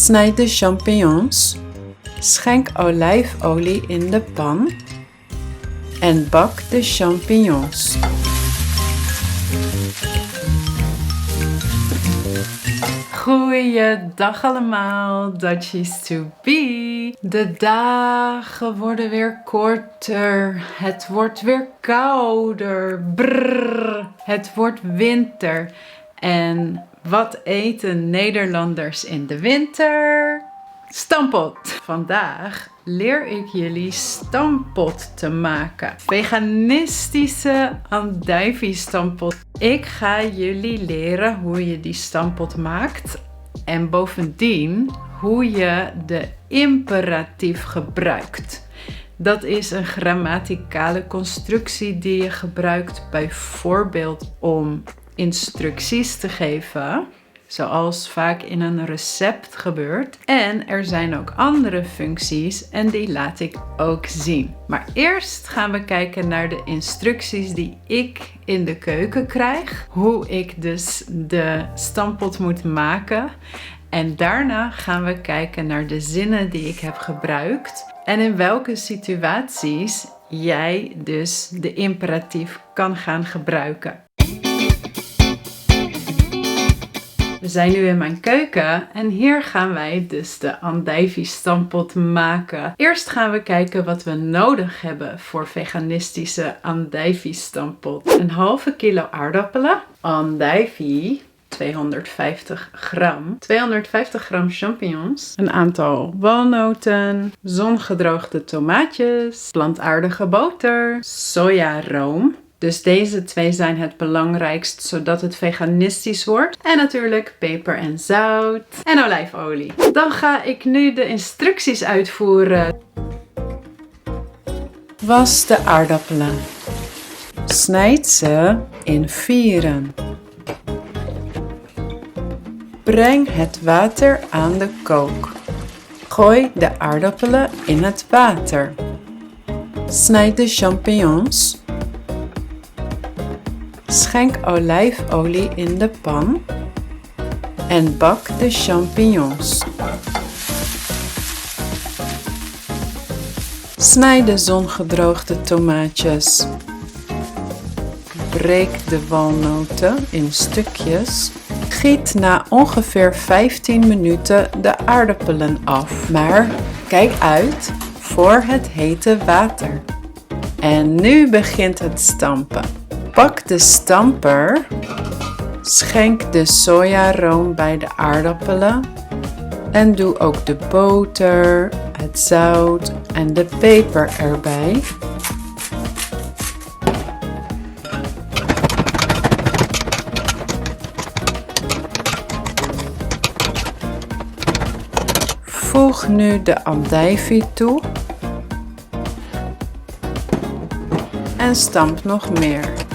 Snijd de champignons. Schenk olijfolie in de pan. En bak de champignons. Goeiedag allemaal, Dutchies to be. De dagen worden weer korter. Het wordt weer kouder. Brrr. Het wordt winter. En wat eten Nederlanders in de winter? Stampot. Vandaag leer ik jullie stampot te maken. Veganistische andijvie-stampot. Ik ga jullie leren hoe je die stampot maakt. En bovendien hoe je de imperatief gebruikt. Dat is een grammaticale constructie die je gebruikt bijvoorbeeld om instructies te geven. Zoals vaak in een recept gebeurt. En er zijn ook andere functies en die laat ik ook zien. Maar eerst gaan we kijken naar de instructies die ik in de keuken krijg. Hoe ik dus de stampot moet maken. En daarna gaan we kijken naar de zinnen die ik heb gebruikt. En in welke situaties jij dus de imperatief kan gaan gebruiken. We zijn nu in mijn keuken en hier gaan wij dus de andijvie-stampot maken. Eerst gaan we kijken wat we nodig hebben voor veganistische andijvie-stampot. Een halve kilo aardappelen, andijvie, 250 gram, 250 gram champignons, een aantal walnoten, zongedroogde tomaatjes, plantaardige boter, sojaroom. Dus deze twee zijn het belangrijkst, zodat het veganistisch wordt. En natuurlijk peper en zout en olijfolie. Dan ga ik nu de instructies uitvoeren. Was de aardappelen. Snijd ze in vieren. Breng het water aan de kook. Gooi de aardappelen in het water. Snijd de champignons. Schenk olijfolie in de pan en bak de champignons. Snijd de zongedroogde tomaatjes. Breek de walnoten in stukjes. Giet na ongeveer 15 minuten de aardappelen af. Maar kijk uit voor het hete water. En nu begint het stampen. Pak de stamper, schenk de sojaroom bij de aardappelen en doe ook de boter, het zout en de peper erbij. Voeg nu de andijvie toe en stamp nog meer.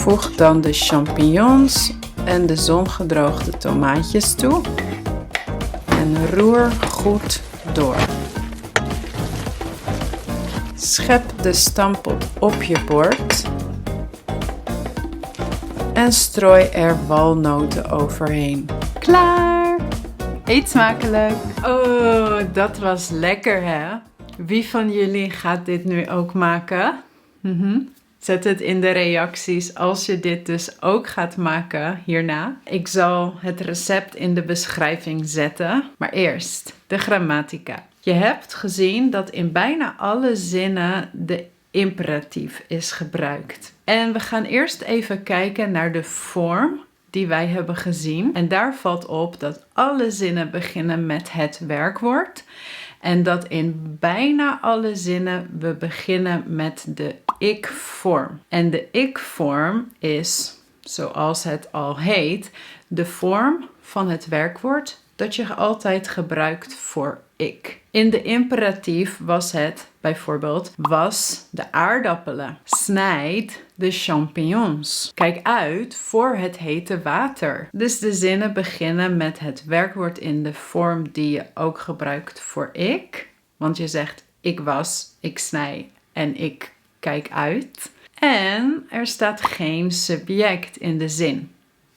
Voeg dan de champignons en de zongedroogde tomaatjes toe en roer goed door. Schep de stampot op je bord en strooi er walnoten overheen. Klaar! Eet smakelijk! Oh, dat was lekker hè? Wie van jullie gaat dit nu ook maken? Zet het in de reacties als je dit dus ook gaat maken hierna. Ik zal het recept in de beschrijving zetten. Maar eerst de grammatica. Je hebt gezien dat in bijna alle zinnen de imperatief is gebruikt. En we gaan eerst even kijken naar de vorm die wij hebben gezien. En daar valt op dat alle zinnen beginnen met het werkwoord. En dat in bijna alle zinnen we beginnen met de ik-vorm. En de ik-vorm is, zoals het al heet, de vorm van het werkwoord dat je altijd gebruikt voor ik. In de imperatief was het bijvoorbeeld was de aardappelen. Snijd de champignons. Kijk uit voor het hete water. Dus de zinnen beginnen met het werkwoord in de vorm die je ook gebruikt voor ik. Want je zegt ik was, ik snij en ik kijk uit. En er staat geen subject in de zin.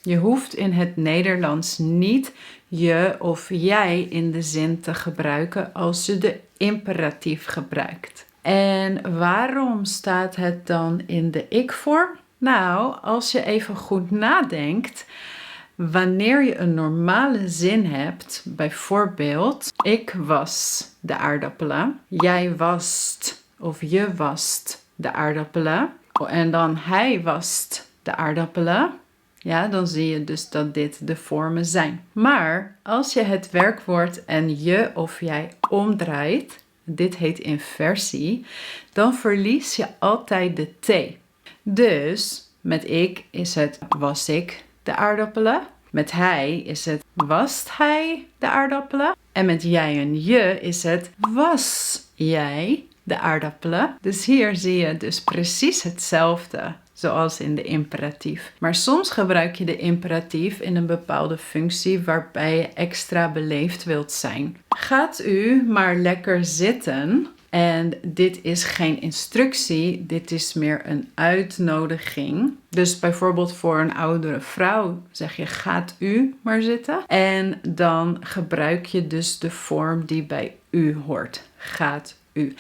Je hoeft in het Nederlands niet je of jij in de zin te gebruiken als je de imperatief gebruikt. En waarom staat het dan in de ik-vorm? Nou, als je even goed nadenkt, wanneer je een normale zin hebt, bijvoorbeeld, ik was de aardappelen, jij wast of je wast de aardappelen en dan hij wast de aardappelen. Ja, dan zie je dus dat dit de vormen zijn. Maar als je het werkwoord en je of jij omdraait, dit heet inversie, dan verlies je altijd de T. Dus met ik is het was ik de aardappelen. Met hij is het wast hij de aardappelen. En met jij en je is het was jij de aardappelen. Dus hier zie je dus precies hetzelfde zoals in de imperatief. Maar soms gebruik je de imperatief in een bepaalde functie waarbij je extra beleefd wilt zijn. Gaat u maar lekker zitten. En dit is geen instructie, dit is meer een uitnodiging. Dus bijvoorbeeld voor een oudere vrouw zeg je gaat u maar zitten. En dan gebruik je dus de vorm die bij u hoort. Gaat u.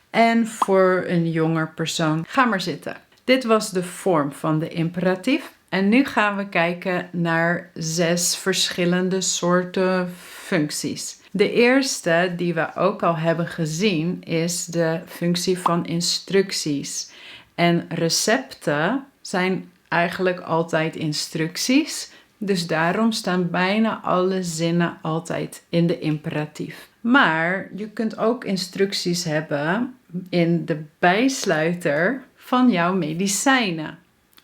En voor een jonger persoon, ga maar zitten. Dit was de vorm van de imperatief. En nu gaan we kijken naar 6 verschillende soorten functies. De eerste die we ook al hebben gezien is de functie van instructies. En recepten zijn eigenlijk altijd instructies. Dus daarom staan bijna alle zinnen altijd in de imperatief. Maar je kunt ook instructies hebben in de bijsluiter van jouw medicijnen.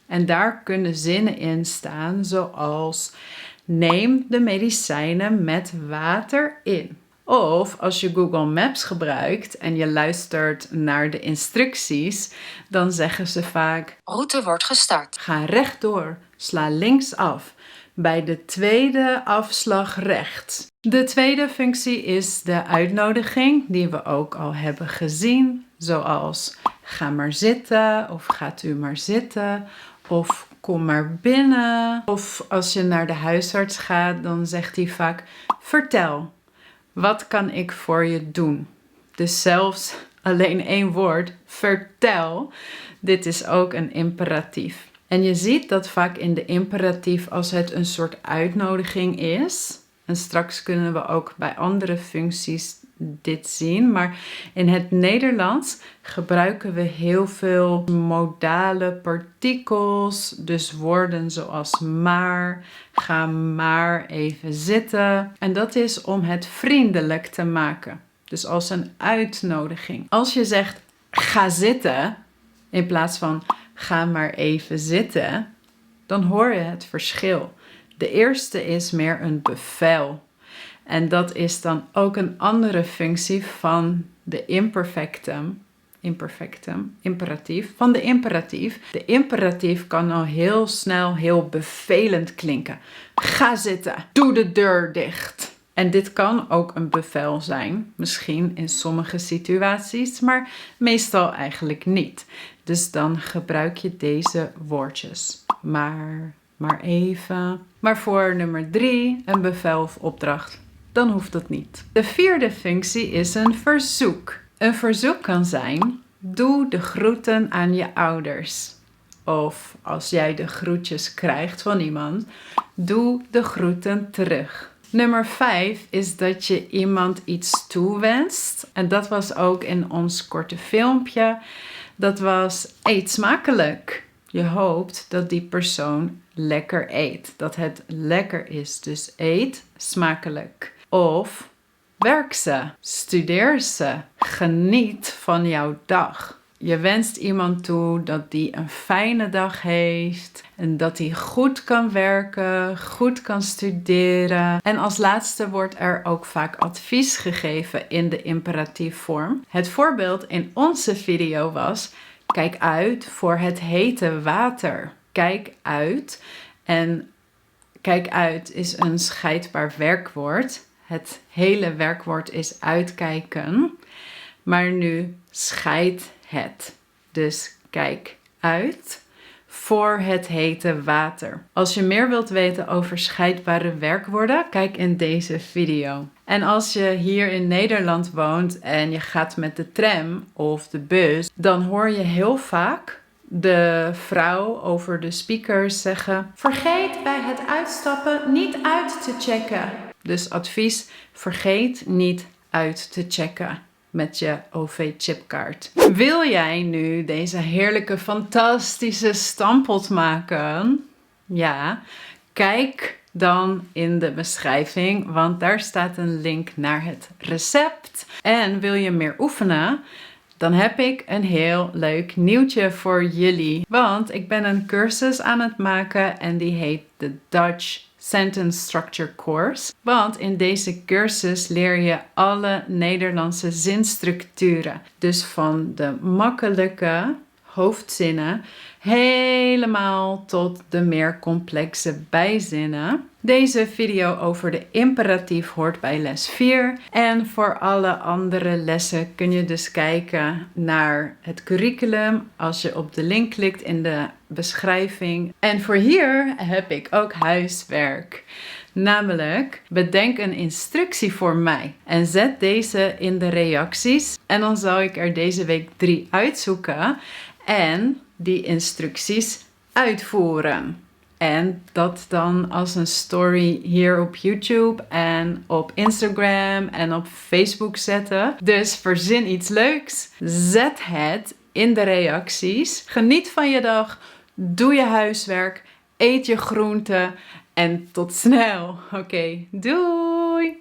En daar kunnen zinnen in staan zoals neem de medicijnen met water in. Of als je Google Maps gebruikt en je luistert naar de instructies, dan zeggen ze vaak: route wordt gestart. Ga rechtdoor, sla links af. Bij de tweede afslag rechts. De tweede functie is de uitnodiging, die we ook al hebben gezien. Zoals ga maar zitten of gaat u maar zitten of kom maar binnen. Of als je naar de huisarts gaat, dan zegt hij vaak vertel, wat kan ik voor je doen? Dus zelfs alleen 1 woord, vertel, dit is ook een imperatief. En je ziet dat vaak in de imperatief als het een soort uitnodiging is. En straks kunnen we ook bij andere functies dit zien. Maar in het Nederlands gebruiken we heel veel modale partikels. Dus woorden zoals maar, ga maar even zitten. En dat is om het vriendelijk te maken. Dus als een uitnodiging. Als je zegt ga zitten in plaats van ga maar even zitten, dan hoor je het verschil. De eerste is meer een bevel. En dat is dan ook een andere functie van de imperatief. Van de imperatief. De imperatief kan al heel snel heel bevelend klinken. Ga zitten, doe de deur dicht. En dit kan ook een bevel zijn, misschien in sommige situaties, maar meestal eigenlijk niet. Dus dan gebruik je deze woordjes. Maar even. Maar voor nummer 3, een bevel of opdracht, dan hoeft dat niet. De vierde functie is een verzoek. Een verzoek kan zijn, doe de groeten aan je ouders. Of als jij de groetjes krijgt van iemand, doe de groeten terug. Nummer 5 is dat je iemand iets toewenst. En dat was ook in ons korte filmpje. Dat was eet smakelijk. Je hoopt dat die persoon lekker eet. Dat het lekker is. Dus eet smakelijk. Of werk ze, studeer ze, geniet van jouw dag. Je wenst iemand toe dat die een fijne dag heeft en dat hij goed kan werken, goed kan studeren. En als laatste wordt er ook vaak advies gegeven in de imperatief vorm. Het voorbeeld in onze video was: kijk uit voor het hete water. Kijk uit. En kijk uit is een scheidbaar werkwoord. Het hele werkwoord is uitkijken. Maar nu scheidt het. Dus kijk uit voor het hete water. Als je meer wilt weten over scheidbare werkwoorden, kijk in deze video. En als je hier in Nederland woont en je gaat met de tram of de bus, dan hoor je heel vaak de vrouw over de speakers zeggen: vergeet bij het uitstappen niet uit te checken. Dus advies: vergeet niet uit te checken met je OV-chipkaart. Wil jij nu deze heerlijke, fantastische stamppot maken? Ja, kijk dan in de beschrijving, want daar staat een link naar het recept. En wil je meer oefenen? Dan heb ik een heel leuk nieuwtje voor jullie. Want ik ben een cursus aan het maken en die heet de Dutch Sentence Structure Course. Want in deze cursus leer je alle Nederlandse zinstructuren. Dus van de makkelijke hoofdzinnen helemaal tot de meer complexe bijzinnen. Deze video over de imperatief hoort bij les 4. En voor alle andere lessen kun je dus kijken naar het curriculum als je op de link klikt in de beschrijving. En voor hier heb ik ook huiswerk. Namelijk, bedenk een instructie voor mij en zet deze in de reacties. En dan zal ik er deze week 3 uitzoeken en die instructies uitvoeren. En dat dan als een story hier op YouTube en op Instagram en op Facebook zetten. Dus verzin iets leuks. Zet het in de reacties. Geniet van je dag. Doe je huiswerk. Eet je groenten. En tot snel. Oké, doei!